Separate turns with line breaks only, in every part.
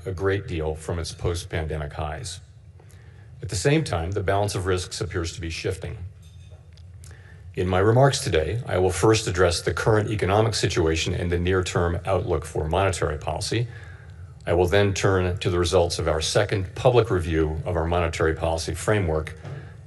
a great deal from its post-pandemic highs. At the same time, the balance of risks appears to be shifting. In my remarks today, I will first address the current economic situation and the near-term outlook for monetary policy. I will then turn to the results of our second public review of our monetary policy framework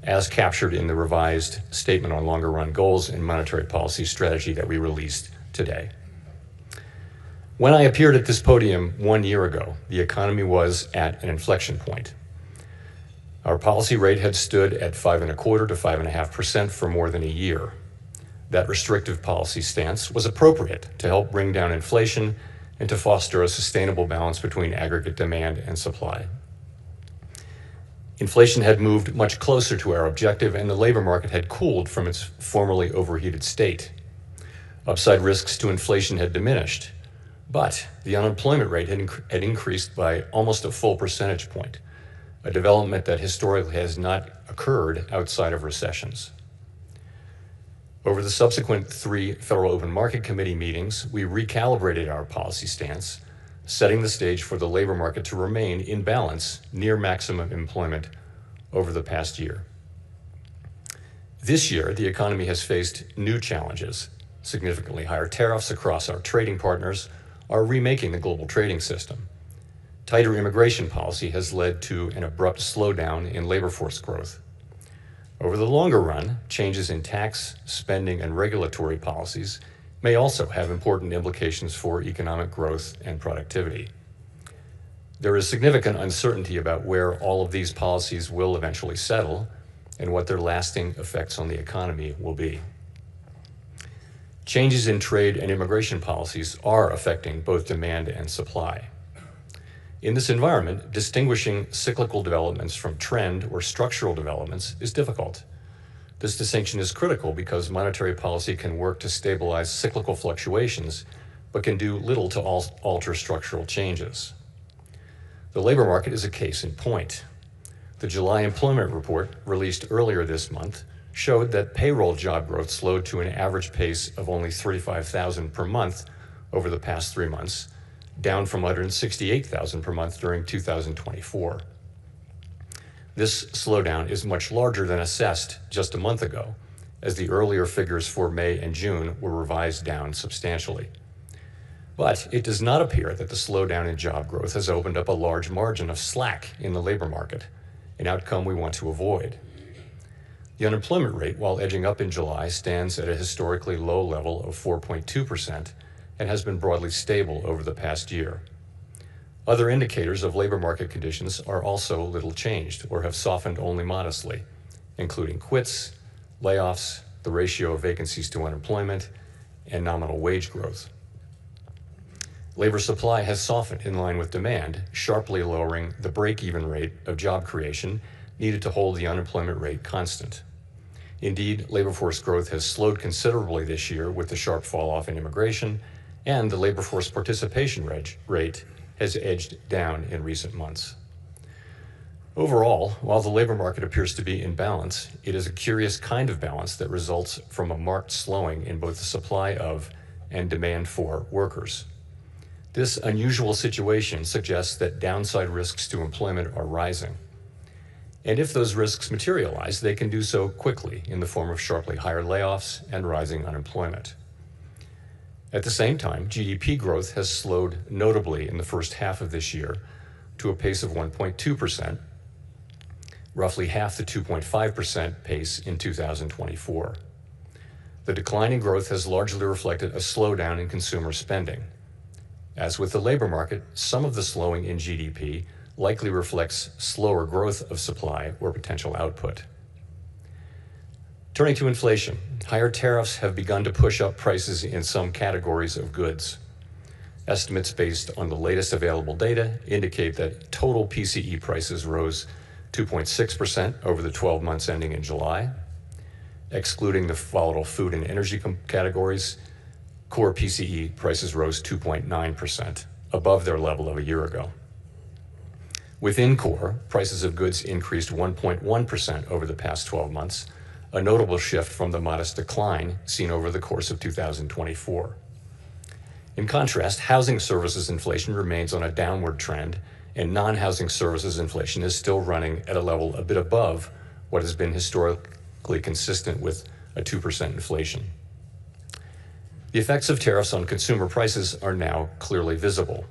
as captured in the revised Statement on Longer-Run Goals and Monetary Policy Strategy that we released today. When I appeared at this podium 1 year ago, the economy was at an inflection point. Our policy rate had stood at 5.25% to 5.5% for more than a year. That restrictive policy stance was appropriate to help bring down inflation and to foster a sustainable balance between aggregate demand and supply. Inflation had moved much closer to our objective, and the labor market had cooled from its formerly overheated state. Upside risks to inflation had diminished, but the unemployment rate had increased by almost a full percentage point, a development that historically has not occurred outside of recessions. Over the subsequent 3 Federal Open Market Committee meetings, we recalibrated our policy stance, setting the stage for the labor market to remain in balance near maximum employment over the past year. This year, the economy has faced new challenges. Significantly higher tariffs across our trading partners are remaking the global trading system. Tighter immigration policy has led to an abrupt slowdown in labor force growth. Over the longer run, changes in tax, spending, and regulatory policies may also have important implications for economic growth and productivity. There is significant uncertainty about where all of these policies will eventually settle and what their lasting effects on the economy will be. Changes in trade and immigration policies are affecting both demand and supply. In this environment, distinguishing cyclical developments from trend or structural developments is difficult. This distinction is critical because monetary policy can work to stabilize cyclical fluctuations, but can do little to alter structural changes. The labor market is a case in point. The July employment report, released earlier this month, showed that payroll job growth slowed to an average pace of only 35,000 per month over the past 3 months, down from 168,000 per month during 2024. This slowdown is much larger than assessed just a month ago, as the earlier figures for May and June were revised down substantially. But it does not appear that the slowdown in job growth has opened up a large margin of slack in the labor market, an outcome we want to avoid. The unemployment rate, while edging up in July, stands at a historically low level of 4.2%, and has been broadly stable over the past year. Other indicators of labor market conditions are also little changed or have softened only modestly, including quits, layoffs, the ratio of vacancies to unemployment, and nominal wage growth. Labor supply has softened in line with demand, sharply lowering the break-even rate of job creation needed to hold the unemployment rate constant. Indeed, labor force growth has slowed considerably this year with the sharp fall-off in immigration, and the labor force participation rate has edged down in recent months. Overall, while the labor market appears to be in balance, it is a curious kind of balance that results from a marked slowing in both the supply of and demand for workers. This unusual situation suggests that downside risks to employment are rising. And if those risks materialize, they can do so quickly in the form of sharply higher layoffs and rising unemployment. At the same time, GDP growth has slowed notably in the first half of this year to a pace of 1.2%, roughly half the 2.5% pace in 2024. The decline in growth has largely reflected a slowdown in consumer spending. As with the labor market, some of the slowing in GDP likely reflects slower growth of supply or potential output. Turning to inflation, higher tariffs have begun to push up prices in some categories of goods. Estimates based on the latest available data indicate that total PCE prices rose 2.6% over the 12 months ending in July. Excluding the volatile food and energy categories, core PCE prices rose 2.9%, above their level of a year ago. Within core, prices of goods increased 1.1% over the past 12 months, a notable shift from the modest decline seen over the course of 2024. In contrast, housing services inflation remains on a downward trend and non-housing services inflation is still running at a level a bit above what has been historically consistent with a 2% inflation. The effects of tariffs on consumer prices are now clearly visible.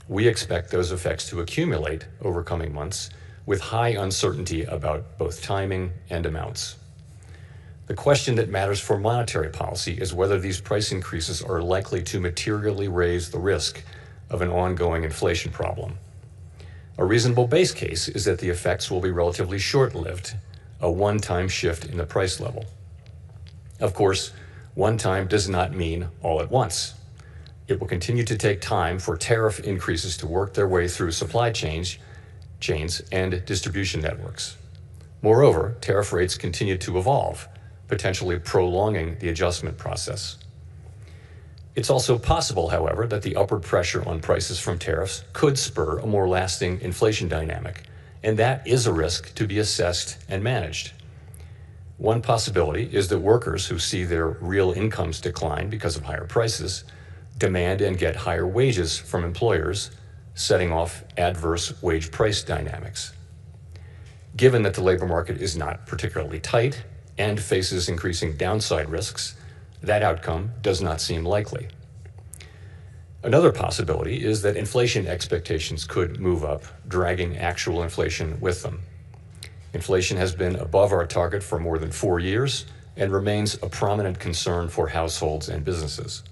We expect those effects to accumulate over coming months with high uncertainty about both timing and amounts. The question that matters for monetary policy is whether these price increases are likely to materially raise the risk of an ongoing inflation problem. A reasonable base case is that the effects will be relatively short-lived, a one-time shift in the price level. Of course, one time does not mean all at once. It will continue to take time for tariff increases to work their way through supply chains and distribution networks. Moreover, tariff rates continue to evolve, potentially prolonging the adjustment process. It's also possible, however, that the upward pressure on prices from tariffs could spur a more lasting inflation dynamic, and that is a risk to be assessed and managed. One possibility is that workers who see their real incomes decline because of higher prices demand and get higher wages from employers, setting off adverse wage price dynamics. Given that the labor market is not particularly tight and faces increasing downside risks, that outcome does not seem likely. Another possibility is that inflation expectations could move up, dragging actual inflation with them. Inflation has been above our target for more than 4 years and remains a prominent concern for households and businesses.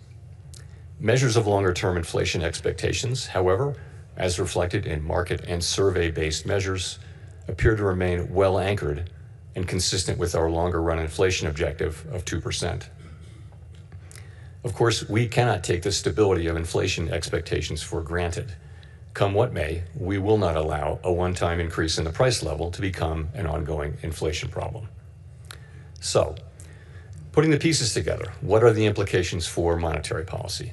Measures of longer-term inflation expectations, however, as reflected in market and survey-based measures, appear to remain well anchored and consistent with our longer-run inflation objective of 2%. Of course, we cannot take the stability of inflation expectations for granted. Come what may, we will not allow a one-time increase in the price level to become an ongoing inflation problem. So, putting the pieces together, what are the implications for monetary policy?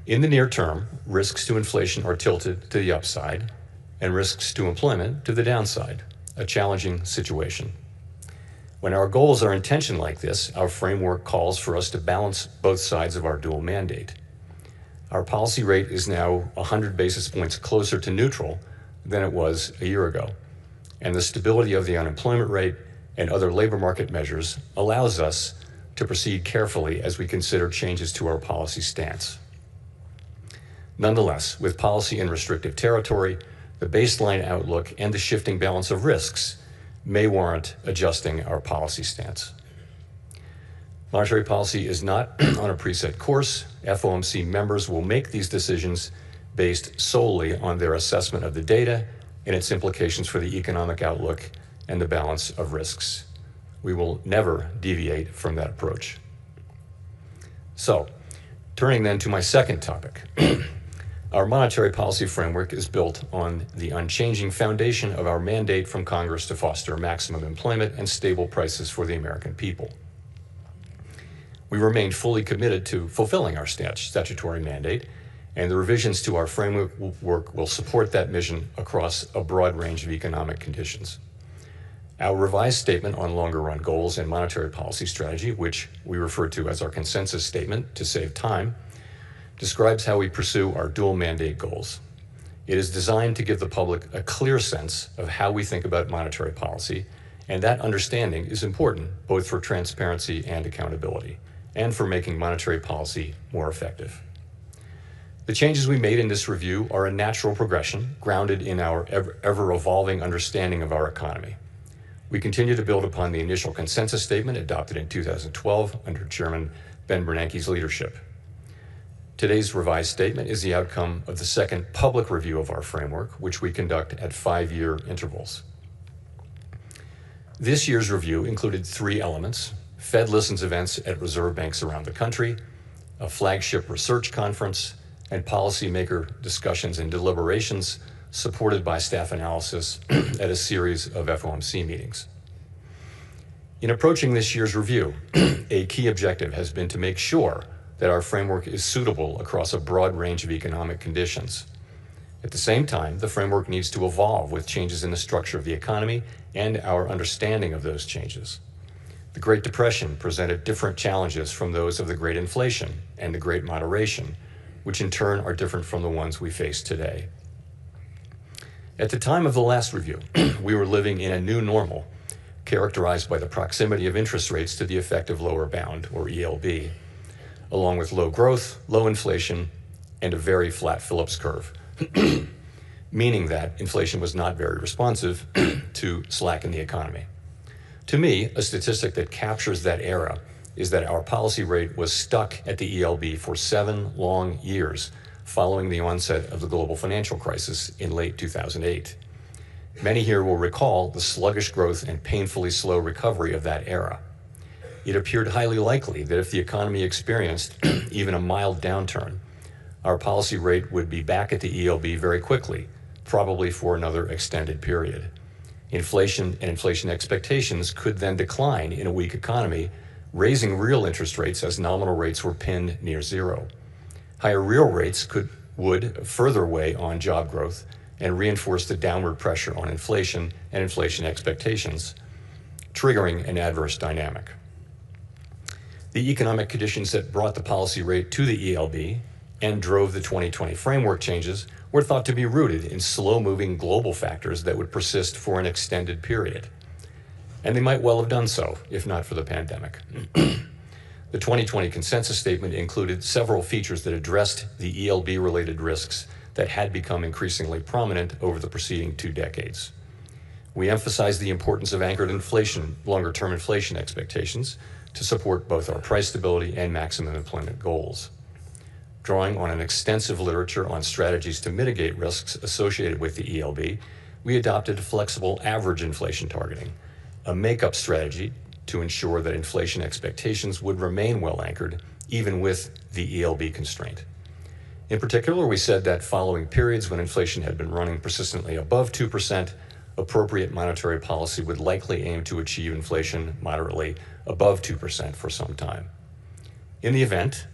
In the near term, risks to inflation are tilted to the upside and risks to employment to the downside, a challenging situation. When our goals are in tension like this, our framework calls for us to balance both sides of our dual mandate. Our policy rate is now 100 basis points closer to neutral than it was a year ago, and the stability of the unemployment rate and other labor market measures allows us to proceed carefully as we consider changes to our policy stance. Nonetheless, with policy in restrictive territory, the baseline outlook and the shifting balance of risks may warrant adjusting our policy stance. Monetary policy is not on a preset course. FOMC members will make these decisions based solely on their assessment of the data and its implications for the economic outlook and the balance of risks. We will never deviate from that approach. So, turning then to my second topic. Our monetary policy framework is built on the unchanging foundation of our mandate from Congress to foster maximum employment and stable prices for the American people. We remain fully committed to fulfilling our statutory mandate, and the revisions to our framework will support that mission across a broad range of economic conditions. Our revised statement on longer-run goals and monetary policy strategy, which we refer to as our consensus statement to save time, describes how we pursue our dual mandate goals. It is designed to give the public a clear sense of how we think about monetary policy, and that understanding is important both for transparency and accountability, and for making monetary policy more effective. The changes we made in this review are a natural progression grounded in our ever-evolving understanding of our economy. We continue to build upon the initial consensus statement adopted in 2012 under Chairman Ben Bernanke's leadership. Today's revised statement is the outcome of the second public review of our framework, which we conduct at 5-year intervals. This year's review included 3 elements: Fed Listens events at reserve banks around the country, a flagship research conference, and policymaker discussions and deliberations supported by staff analysis at a series of FOMC meetings. In approaching this year's review, a key objective has been to make sure that our framework is suitable across a broad range of economic conditions. At the same time, the framework needs to evolve with changes in the structure of the economy and our understanding of those changes. The Great Depression presented different challenges from those of the Great Inflation and the Great Moderation, which in turn are different from the ones we face today. At the time of the last review, we were living in a new normal, characterized by the proximity of interest rates to the effective lower bound, or ELB, along with low growth, low inflation, and a very flat Phillips curve, meaning that inflation was not very responsive to slack in the economy. To me, a statistic that captures that era is that our policy rate was stuck at the ELB for 7 long years following the onset of the global financial crisis in late 2008. Many here will recall the sluggish growth and painfully slow recovery of that era. It appeared highly likely that if the economy experienced even a mild downturn, our policy rate would be back at the ELB very quickly, probably for another extended period. Inflation and inflation expectations could then decline in a weak economy, raising real interest rates as nominal rates were pinned near zero. Higher real rates would further weigh on job growth and reinforce the downward pressure on inflation and inflation expectations, triggering an adverse dynamic. The economic conditions that brought the policy rate to the ELB and drove the 2020 framework changes were thought to be rooted in slow-moving global factors that would persist for an extended period. And they might well have done so, if not for the pandemic. The 2020 consensus statement included several features that addressed the ELB-related risks that had become increasingly prominent over the preceding 2 decades. We emphasized the importance of anchored inflation, longer-term inflation expectations, to support both our price stability and maximum employment goals. Drawing on an extensive literature on strategies to mitigate risks associated with the ELB, we adopted flexible average inflation targeting, a make-up strategy to ensure that inflation expectations would remain well anchored, even with the ELB constraint. In particular, we said that following periods when inflation had been running persistently above 2%, appropriate monetary policy would likely aim to achieve inflation moderately above 2% for some time. In the event,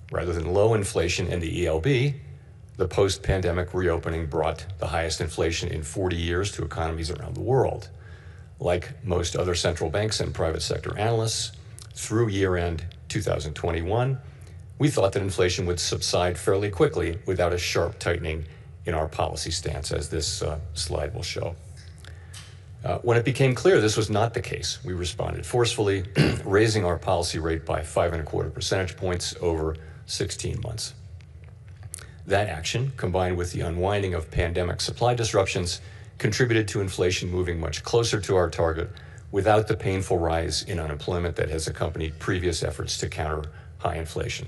rather than low inflation in the ELB, the post-pandemic reopening brought the highest inflation in 40 years to economies around the world. Like most other central banks and private sector analysts, through year-end 2021, we thought that inflation would subside fairly quickly without a sharp tightening in our policy stance, as this slide will show. When it became clear this was not the case, we responded forcefully, raising our policy rate by 5.25 percentage points over 16 months. That action, combined with the unwinding of pandemic supply disruptions, contributed to inflation moving much closer to our target without the painful rise in unemployment that has accompanied previous efforts to counter high inflation.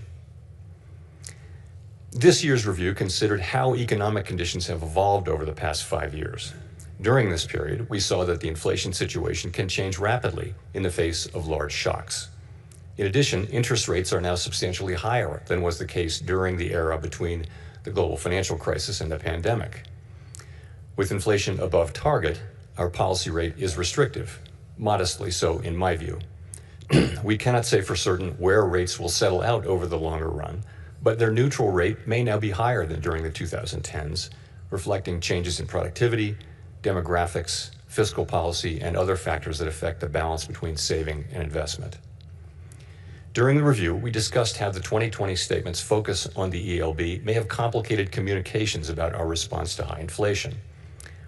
This year's review considered how economic conditions have evolved over the past 5 years. During this period, we saw that the inflation situation can change rapidly in the face of large shocks. In addition, interest rates are now substantially higher than was the case during the era between the global financial crisis and the pandemic. With inflation above target, our policy rate is restrictive, modestly so in my view. We cannot say for certain where rates will settle out over the longer run, but their neutral rate may now be higher than during the 2010s, reflecting changes in productivity, demographics, fiscal policy, and other factors that affect the balance between saving and investment. During the review, we discussed how the 2020 statement's focus on the ELB may have complicated communications about our response to high inflation.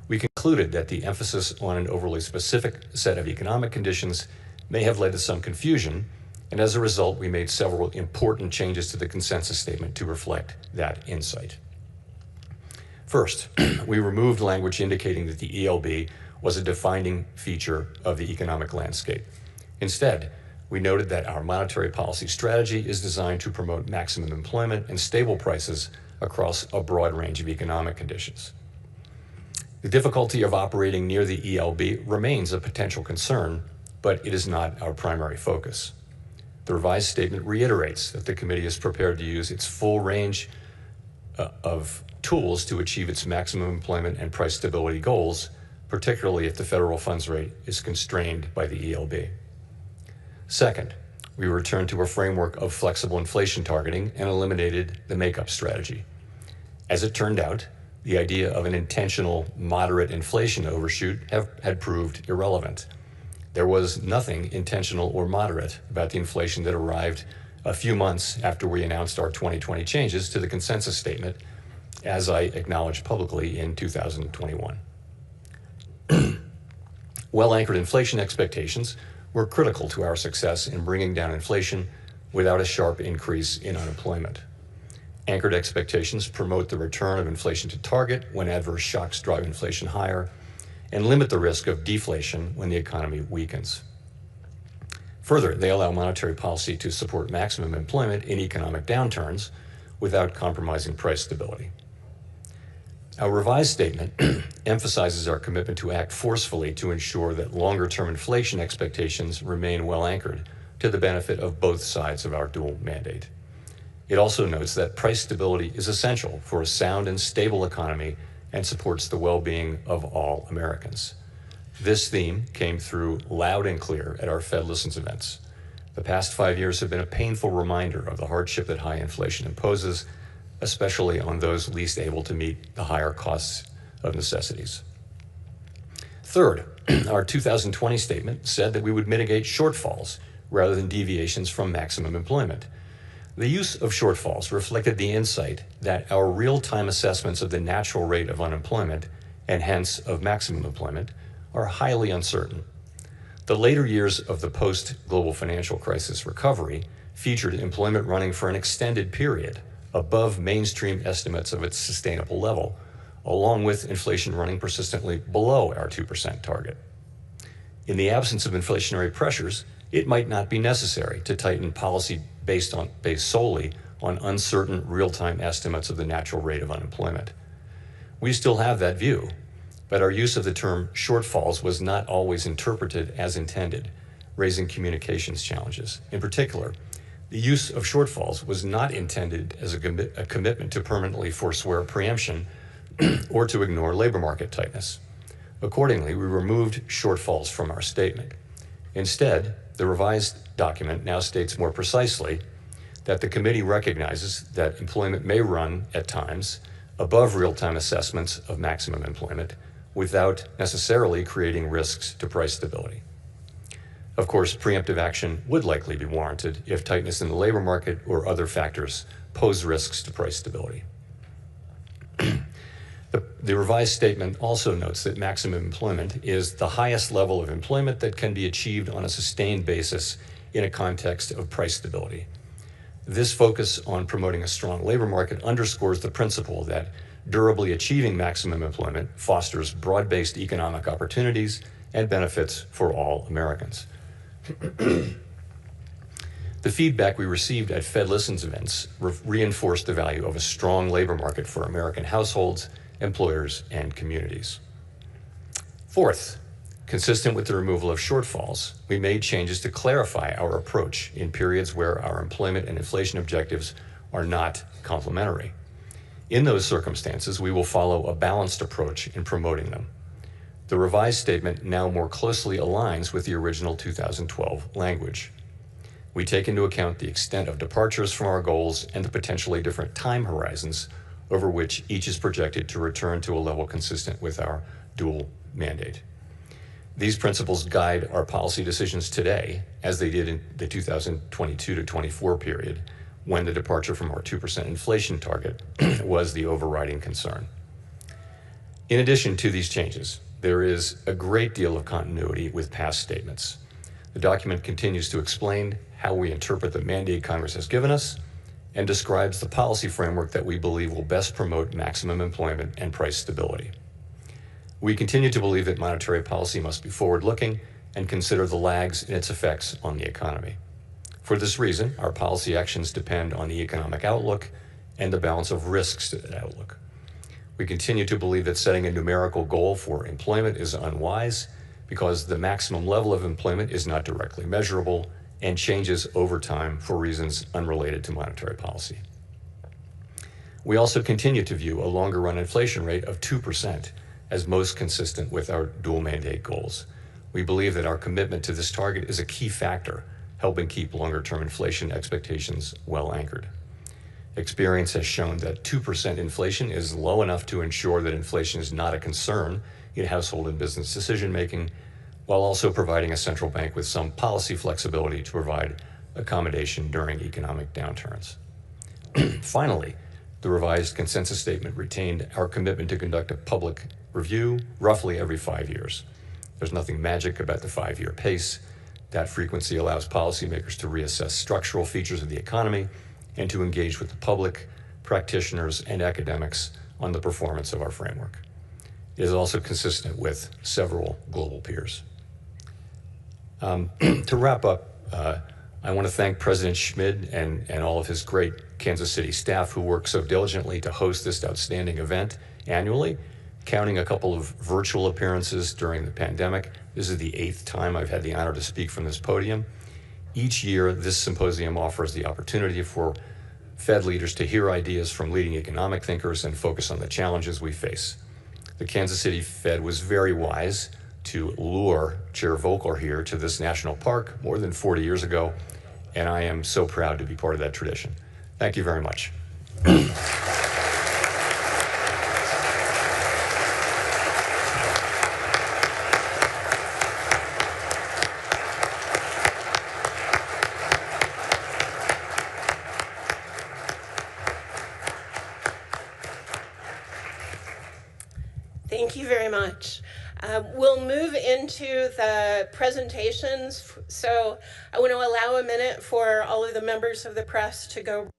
We concluded that the emphasis on an overly specific set of economic conditions may have led to some confusion, and as a result, we made several important changes to the consensus statement to reflect that insight. First, we removed language indicating that the ELB was a defining feature of the economic landscape. Instead, we noted that our monetary policy strategy is designed to promote maximum employment and stable prices across a broad range of economic conditions. The difficulty of operating near the ELB remains a potential concern, but it is not our primary focus. The revised statement reiterates that the committee is prepared to use its full range of tools to achieve its maximum employment and price stability goals, particularly if the federal funds rate is constrained by the ELB. Second, we returned to a framework of flexible inflation targeting and eliminated the make-up strategy. As it turned out, the idea of an intentional moderate inflation overshoot had proved irrelevant. There was nothing intentional or moderate about the inflation that arrived a few months after we announced our 2020 changes to the consensus statement, as I acknowledged publicly in 2021. Well-anchored inflation expectations were critical to our success in bringing down inflation without a sharp increase in unemployment. Anchored expectations promote the return of inflation to target when adverse shocks drive inflation higher and limit the risk of deflation when the economy weakens. Further, they allow monetary policy to support maximum employment in economic downturns without compromising price stability. Our revised statement emphasizes our commitment to act forcefully to ensure that longer-term inflation expectations remain well anchored to the benefit of both sides of our dual mandate. It also notes that price stability is essential for a sound and stable economy and supports the well-being of all Americans. This theme came through loud and clear at our Fed Listens events. The past 5 years have been a painful reminder of the hardship that high inflation imposes, especially on those least able to meet the higher costs of necessities. Third, our 2020 statement said that we would mitigate shortfalls rather than deviations from maximum employment. The use of shortfalls reflected the insight that our real-time assessments of the natural rate of unemployment, and hence of maximum employment, are highly uncertain. The later years of the post-global financial crisis recovery featured employment running for an extended period above mainstream estimates of its sustainable level, along with inflation running persistently below our 2% target. In the absence of inflationary pressures, it might not be necessary to tighten policy based solely on uncertain real-time estimates of the natural rate of unemployment. We still have that view, but our use of the term shortfalls was not always interpreted as intended, raising communications challenges. In particular, the use of shortfalls was not intended as a commitment to permanently forswear preemption or to ignore labor market tightness. Accordingly, we removed shortfalls from our statement. Instead, the revised document now states more precisely that the committee recognizes that employment may run at times above real-time assessments of maximum employment without necessarily creating risks to price stability. Of course, preemptive action would likely be warranted if tightness in the labor market or other factors pose risks to price stability. The revised statement also notes that maximum employment is the highest level of employment that can be achieved on a sustained basis in a context of price stability. This focus on promoting a strong labor market underscores the principle that durably achieving maximum employment fosters broad-based economic opportunities and benefits for all Americans. The feedback we received at Fed Listens events reinforced the value of a strong labor market for American households, employers, and communities. Fourth, consistent with the removal of shortfalls, we made changes to clarify our approach in periods where our employment and inflation objectives are not complementary. In those circumstances, we will follow a balanced approach in promoting them. The revised statement now more closely aligns with the original 2012 language. We take into account the extent of departures from our goals and the potentially different time horizons over which each is projected to return to a level consistent with our dual mandate. These principles guide our policy decisions today, as they did in the 2022 to 24 period, when the departure from our 2% inflation target was the overriding concern. In addition to these changes, there is a great deal of continuity with past statements. The document continues to explain how we interpret the mandate Congress has given us and describes the policy framework that we believe will best promote maximum employment and price stability. We continue to believe that monetary policy must be forward-looking and consider the lags in its effects on the economy. For this reason, our policy actions depend on the economic outlook and the balance of risks to that outlook. We continue to believe that setting a numerical goal for employment is unwise because the maximum level of employment is not directly measurable and changes over time for reasons unrelated to monetary policy. We also continue to view a longer-run inflation rate of 2% as most consistent with our dual mandate goals. We believe that our commitment to this target is a key factor, helping keep longer-term inflation expectations well anchored. Experience has shown that 2% inflation is low enough to ensure that inflation is not a concern in household and business decision-making, while also providing a central bank with some policy flexibility to provide accommodation during economic downturns. Finally, the revised consensus statement retained our commitment to conduct a public review roughly every 5 years. There's nothing magic about the 5-year pace. That frequency allows policymakers to reassess structural features of the economy and to engage with the public, practitioners, and academics on the performance of our framework. It is also consistent with several global peers. To wrap up, I want to thank President Schmid and all of his great Kansas City staff who work so diligently to host this outstanding event annually, counting a couple of virtual appearances during the pandemic. This is the 8th time I've had the honor to speak from this podium. Each year, this symposium offers the opportunity for Fed leaders to hear ideas from leading economic thinkers and focus on the challenges we face. The Kansas City Fed was very wise to lure Chair Volcker here to this national park more than 40 years ago, and I am so proud to be part of that tradition. Thank you very much.
Thank you very much. We'll move into the presentations. So I want to allow a minute for all of the members of the press to go